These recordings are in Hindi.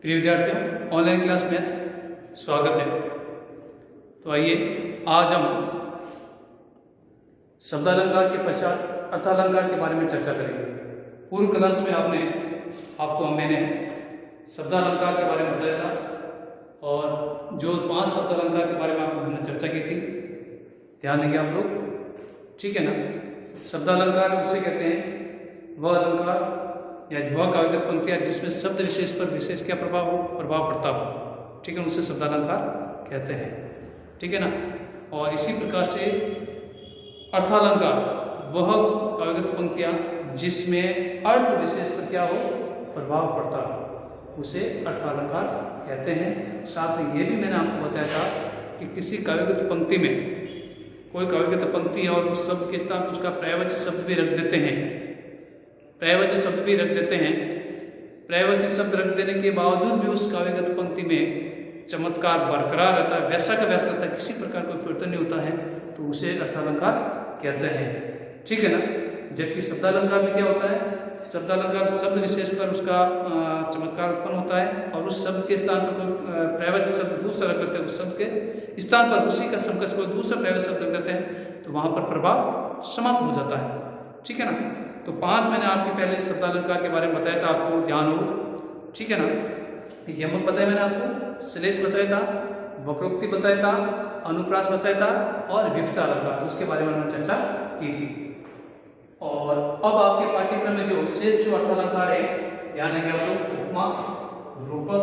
प्रिय विद्यार्थियों, ऑनलाइन क्लास में स्वागत है। तो आइए आज हम शब्दालंकार के पश्चात अर्थालंकार के बारे में चर्चा करेंगे। पूर्व क्लास में आपको मैंने शब्दालंकार के बारे में बताया था और जो 5 शब्दालंकार के बारे में हमने चर्चा की थी, ध्यान देंगे आप लोग, ठीक है ना। शब्दालंकार उसे कहते हैं वह अलंकार या वह काव्यगत पंक्तियां जिसमें शब्द विशेष पर विशेष क्या प्रभाव पड़ता हो, ठीक है, उसे शब्दालंकार कहते हैं, ठीक है ना। और इसी प्रकार से अर्थालंकार वह काव्यगत पंक्तियां जिसमें अर्थ विशेष पर क्या हो प्रभाव पड़ता हो, उसे अर्थालंकार कहते हैं। साथ में ये भी मैंने आपको बताया था कि किसी काव्यगत पंक्ति में कोई काव्यगत पंक्ति है और उस शब्द के स्थान पर उसका पर्यायवाची शब्द भी रख देते हैं, पर्यायवाची शब्द भी रख देते हैं। पर्यायवाची शब्द रख देने के बावजूद भी उस काव्यगत पंक्ति में चमत्कार बरकरार रहता है, वैसा का वैसा रहता है, किसी प्रकार कोई परिवर्तन नहीं होता है, तो उसे अर्थालंकार कहते हैं, ठीक है ना। जबकि शब्दालंकार में क्या होता है, शब्दालंकार शब्द विशेष पर उसका चमत्कार उत्पन्न होता है और उस शब्द के स्थान पर कोई पर्यायवाची शब्द दूसरा रख देते हैं, उस शब्द के स्थान पर उसी का समकक्ष कोई दूसरा पर्यायवाची शब्द रख देते हैं, तो वहां पर प्रभाव समाप्त हो जाता है, ठीक है ना। तो 5 मैंने आपके पहले शब्दालंकार के बारे में बताया था, आपको ध्यान हो, ठीक है ना। यमक बताया मैंने आपको, श्लेष बताया था, वक्रोक्ति बताया था, अनुप्रास बताया था और विवक्षा अलंकार, उसके बारे में हमने चर्चा की थी। और अब आपके पाठ्यक्रम में जो शेष जो अर्थालंकार है, ध्यान देंगे आप लोग, उपमा, रूपक,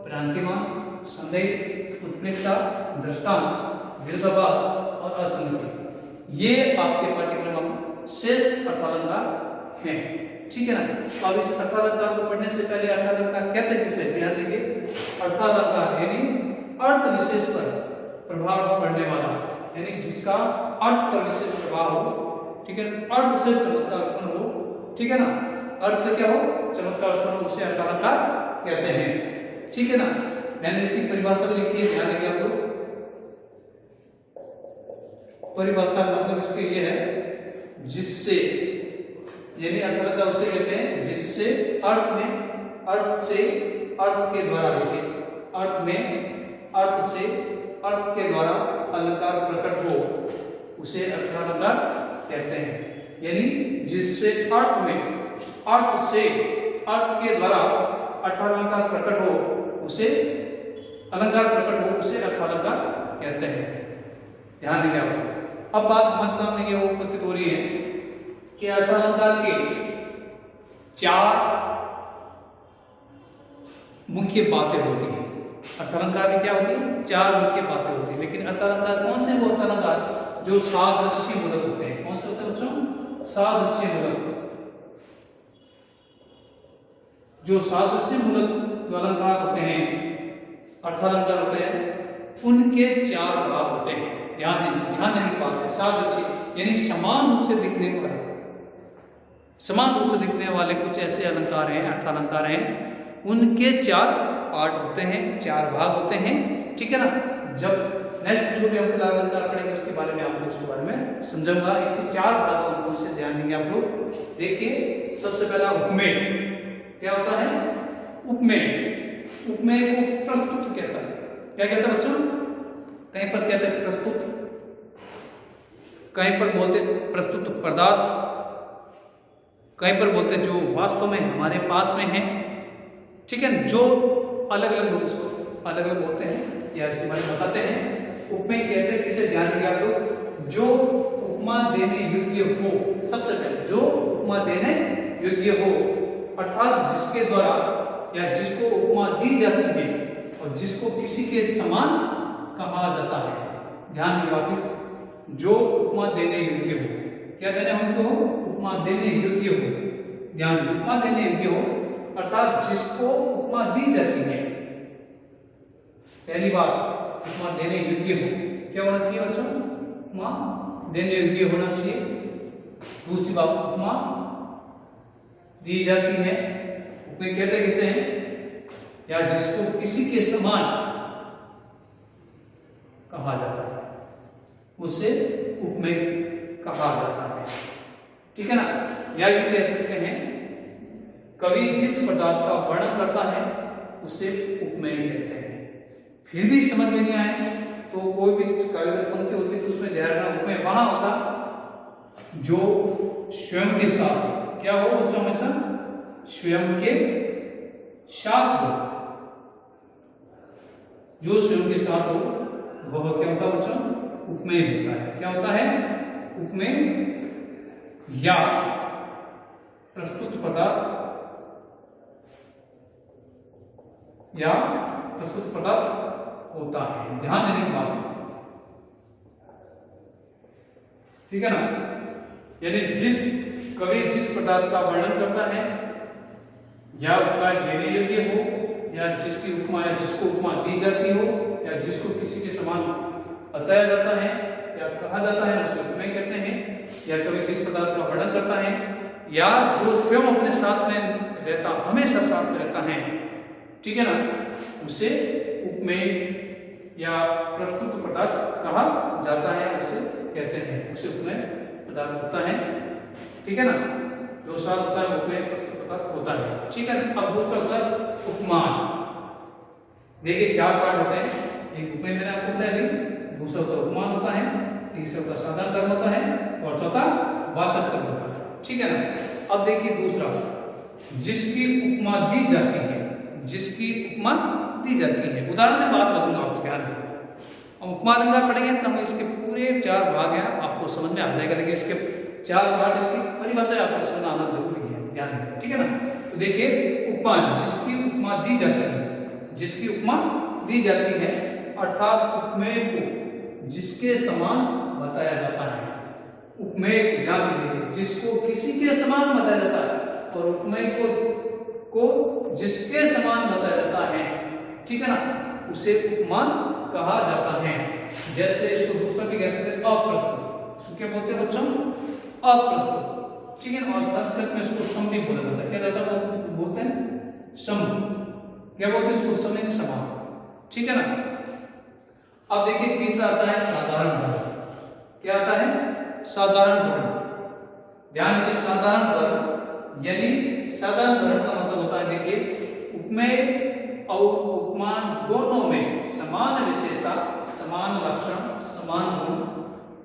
भ्रांतिमान, संदेह, उत्प्रेक्षा, दृष्टांत, विरोधाभास और असंगति, ये आपके पाठ्यक्रम में शेष अर्थालंकार हैं, ठीक है ना। अब इस अर्थालंकार को पढ़ने से पहले अर्थालंकार कहते किसे, ध्यान देंगे, अर्थालंकार यानी अर्थ विशेष पर प्रभाव पड़ने वाला, यानी जिसका अर्थ पर विशेष प्रभाव हो, ठीक है, अर्थ से चमत्कार उत्पन्न हो, ठीक है ना, अर्थ से क्या हो चमत्कार उत्पन्न हो, उसे अर्थालंकार कहते हैं, ठीक है ना। मैंने इसकी परिभाषा भी लिखी है, ध्यान देंगे आप लोग। परिभाषा मतलब इसके लिए है जिससे, यानी अर्थालंकार उसे कहते हैं जिससे अर्थ में, अर्थ से अर्थ के द्वारा, देखिए, अर्थ में अर्थ से अर्थ के द्वारा अलंकार प्रकट हो, उसे अर्थालंकार कहते हैं। यानी जिससे अर्थ में अर्थ से अर्थ के द्वारा अर्थालंकार प्रकट हो, उसे अलंकार प्रकट हो, उसे अर्थालंकार कहते हैं, ध्यान देंगे आप। अब बात हमारे सामने ये उपस्थित हो रही है कि अर्थालंकार के 4 मुख्य बातें होती हैं। अर्थालंकार में क्या होती है, 4 मुख्य बातें होती हैं। लेकिन अर्थालंकार कौन से वो अर्थालंकार जो सादृश्य मूलक होते हैं, कौन से होते हैं बच्चों, सादृश्य मूलक। जो सादृश्य मूलक जो अलंकार होते हैं, अर्थालंकार होते हैं, उनके 4 भाग होते हैं। ध्यान देने की बात है, सादृश्य यानी समान रूप से दिखने वाले, समान रूप से दिखने वाले कुछ ऐसे अलंकार हैं, अर्थालंकार हैं, उनके 4 पार्ट होते हैं, 4 भाग होते हैं, ठीक है ना। जब नेक्स्ट जो भी हम अलंकार पढ़ेंगे उसके बारे में आपको उसके बारे में समझाऊंगा। इसके 4 भाग हमको इससे ध्यान देंगे आप लोग। देखिए, सबसे पहला उपमेय, क्या होता है, उपमेय। उपमेय को प्रस्तुत कहता है, क्या कहता है बच्चों, कहीं पर कहते हैं प्रस्तुत, कहीं पर बोलते प्रस्तुत पदार्थ, कहीं पर बोलते हैं जो वास्तव में हमारे पास में है, ठीक है, जो अलग अलग लोग इसको अलग अलग बोलते हैं या इसके बारे में बताते हैं। उपमेय कहते हैं किसे, ध्यान देंगे आप लोग, जो उपमा देने योग्य हो, सबसे पहले जो उपमा देने योग्य हो, अर्थात जिसके द्वारा या जिसको उपमा दी जाती है और जिसको किसी के समान कहा जाता है। ध्यान दें वापिस, जो उपमा देने योग्य हो, क्या देने योग्य हो, उपमा देने योग्य हो, ध्यान दें, उपमा देने योग्य हो, अर्थात जिसको उपमा दी जाती है। पहली बात, उपमा देने योग्य हो, क्या होना चाहिए बच्चों, उपमा देने योग्य होना चाहिए। दूसरी बात, उपमा दी जाती है, उपमेय कहते किसे हैं, या जिसको किसी के समान कहा जाता है, उसे उपमेय कहा जाता है, ठीक है ना। या ये कह सकते हैं, कवि जिस पदार्थ का वर्णन करता है उसे उपमेय कहते हैं। फिर भी समझ में नहीं आए तो कोई भी काव्यगत पंक्ति होती है तो उसमें ध्यान रखना उपमेय वहां होता जो स्वयं के साथ क्या हो बच्चों, हमेशा स्वयं के साथ हो, जो स्वयं के साथ हो वह क्या होता है बच्चों, उपमेय होता है। क्या होता है, उपमेय या प्रस्तुत पदार्थ या प्रस्तुत पदार्थ होता है। ध्यान देने की बात, ठीक है ना, यानी जिस कवि जिस पदार्थ का वर्णन करता है या उपमा लेने योग्य हो या जिसकी उपमा या जिसको उपमा दी जाती हो या जिसको किसी के समान बताया जाता है या कहा जाता है उसे उपमेय कहते हैं। या कवि जिस पदार्थ का वर्णन करता है या जो स्वयं अपने साथ में रहता, हमेशा साथ में रहता है, ठीक है ना, उसे उपमेय या प्रस्तुत पदार्थ कहा जाता है, उसे कहते हैं, उसे उपमेय पदार्थ होता है। ठीक है ना, जो साथ होता है उपमेय प्रस्तुत पदार्थ होता है। ठीक है, अब दूसरा होता है उपमान। देखिए 4 पार्ट होते हैं, एक उपमेय मैंने आपको बताया अभी, दूसरा होता है उपमान होता है, तीसरा होता है साधारण धर्म होता है और चौथा वाचक शब्द होता है। ठीक है ना, अब देखिए दूसरा, जिसकी उपमा दी जाती है, जिसकी उपमा दी जाती है। उदाहरण में बात बताऊंगा आपको, ध्यान रखना। उपमा अलंकार पढ़ेंगे तो हम इसके पूरे 4 भाग हैं, आपको समझ में आ जाएगा, लेकिन इसके 4 पार्ट, इसकी परिभाषा आपको समझ आना जरूरी है, ध्यान रखना। ठीक है ना, तो देखिए उपमा, जिसकी उपमा दी जाती है, जिसकी उपमा दी जाती है, अर्थात उपमेय को जिसके समान बताया जाता है। उपमेय ध्यान दीजिए, जिसको किसी के समान बताया जाता है और उपमेय को जिसके समान बताया जाता है, ठीक है ना, उसे उपमान कहा जाता है। जैसे इसको दूसरा भी कह सकते हैं अप्रस्तुत, इसको क्या बोलते हैं बच्चों, अप्रस्तुत। ठीक है ना, और संस्कृत में इसको सम भी बोला जाता है। क्या जाता है, बोलते हैं सम, क्या बोलते हैं इसको, समय समान। ठीक है ना, अब देखिए तीसरा आता है साधारण धर्म। क्या आता है, साधारण धर्म। ध्यान दीजिए, साधारण धर्म यानी साधारण धर्म का मतलब होता है, देखिए उपमेय और उपमान दोनों में समान विशेषता, समान लक्षण, समान गुण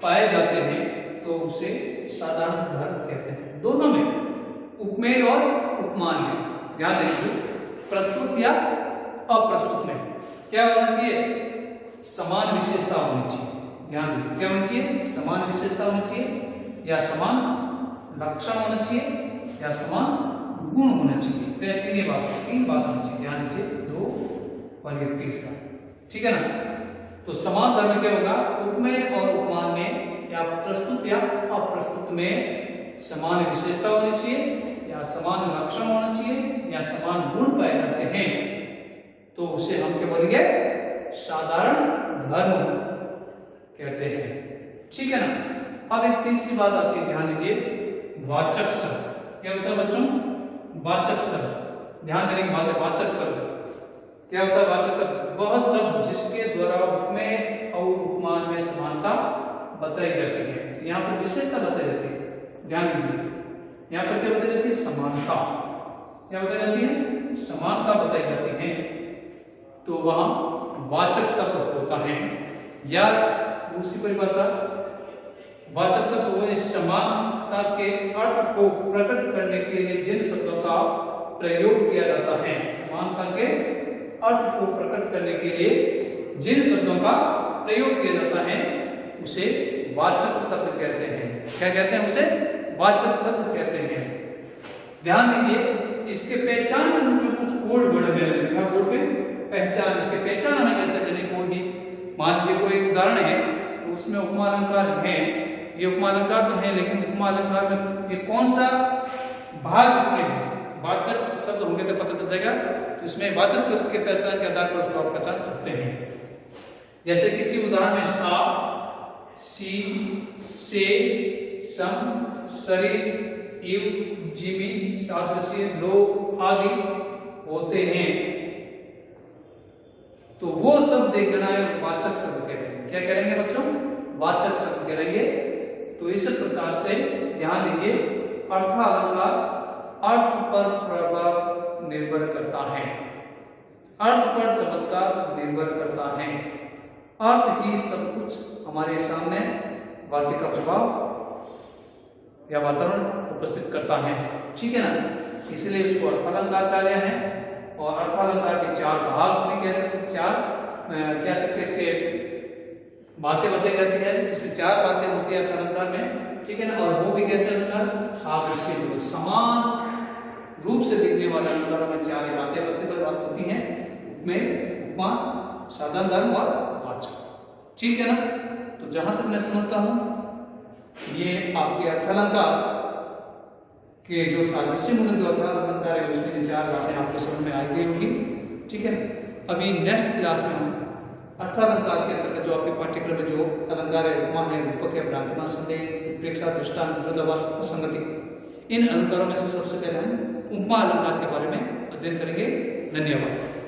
पाए जाते हैं तो उसे साधारण धर्म कहते हैं। दोनों में, उपमेय और उपमान में, ध्यान दीजिए, प्रस्तुत या अप्रस्तुत में क्या होना चाहिए, समान विशेषता होनी चाहिए। ध्यान दीजिए, क्या होनी चाहिए, समान विशेषता होनी चाहिए या समान लक्षण होना चाहिए या समान गुण होना चाहिए। तीन बात होनी चाहिए। ध्यान दीजिए, 2 और ये तीसरा। ठीक है ना, तो समान धर्म क्या होगा, उपमेय और उपमान में या प्रस्तुत या अप्रस्तुत में समान विशेषता होनी चाहिए या समान लक्षण होना चाहिए या समान गुण पाए जाते हैं तो उसे हम क्या बोलेंगे, साधारण धर्म कहते हैं। ठीक है ना, अब एक तीसरी बात आती है, ध्यान दीजिए, वाचक शब्द। क्या होता है बच्चों, वाचक शब्द। ध्यान देने की बात है, वाचक शब्द क्या होता है, वाचक शब्द वह शब्द जिसके द्वारा उपमेय और उपमान में समानता बताई जाती है। तो यहाँ पर विशेषता बताई जाती है। ध्यान दीजिए, यहाँ पर क्या बताई जाती है, समानता। क्या बताई जाती है, समानता बताई जाती है, तो वहां वाचक शब्द होता है। या दूसरी परिभाषा, वाचक शब्द वो समानता के अर्थ को प्रकट करने के लिए जिन शब्दों का प्रयोग किया जाता है, समानता के अर्थ को प्रकट करने के लिए जिन शब्दों का प्रयोग किया जाता है उसे वाचक शब्द कहते हैं। क्या कहते हैं, उसे वाचक शब्द कहते हैं। ध्यान दीजिए, इसके पहचान के रूप में कुछ कोड वर्ड है, बोर्ड पे पहचान, इसके पहचान हमें कैसे करनी, कोई भी मान लीजिए कोई उदाहरण है तो उसमें उपमा अलंकार है, ये उपमा अलंकार तो है, लेकिन उपमा अलंकार में ये कौन सा भाग इसमें है, वाचक शब्द होंगे तो पता चल जाएगा। तो इसमें वाचक शब्द के पहचान के आधार पर उसको आप पहचान सकते हैं। जैसे किसी उदाहरण में सा, सी, से, सम, सरिस, इव, जीवी, सादृश्य, लोक आदि होते हैं तो वो शब्द देखना है वाचक शब्द कहेंगे। क्या करेंगे बच्चों, वाचक शब्द करेंगे। तो इस प्रकार से ध्यान दीजिए, अर्थालंकार अर्थ पर प्रभाव निर्भर करता है। अर्थ पर चमत्कार निर्भर करता है। अर्थ ही सब कुछ हमारे सामने वाक्य का प्रभाव या वातावरण उपस्थित करता है, ठीक है ना। इसलिए उसको अर्थालंकार कहा गया है। और अर्थालंकार के चार भाग भी कह सकते इसके बातें बताई जाती है। इसमें चार बातें होती है अर्थालंकार में, ठीक है ना। और वो भी कैसे अलंकार, सादृश्य समान रूप से दिखने वाले अलंकारों में चार बातें होती हैं, में उपमा, साधन, धर्म और वाचक, ठीक है ना। तो जहां तक मैं समझता हूं ये आपके अर्थालंकार के जो सादृश्य मूलक जो अर्थालंकार है उसमें ये चार बातें आपको समझ में आ गई होगी, ठीक है। अभी नेक्स्ट क्लास में हम अर्थालंकार के अंतर्गत जो आपके पाठ्यक्रम में जो अलंकार है, उपमा है, रूपक है, भ्रांतिमान संदेह, उत्प्रेक्षा, दृष्टांत, विरोधाभास, असंगति, इन अलंकारों में से सबसे पहले हम उपमा अलंकार के बारे में अध्ययन करेंगे। धन्यवाद।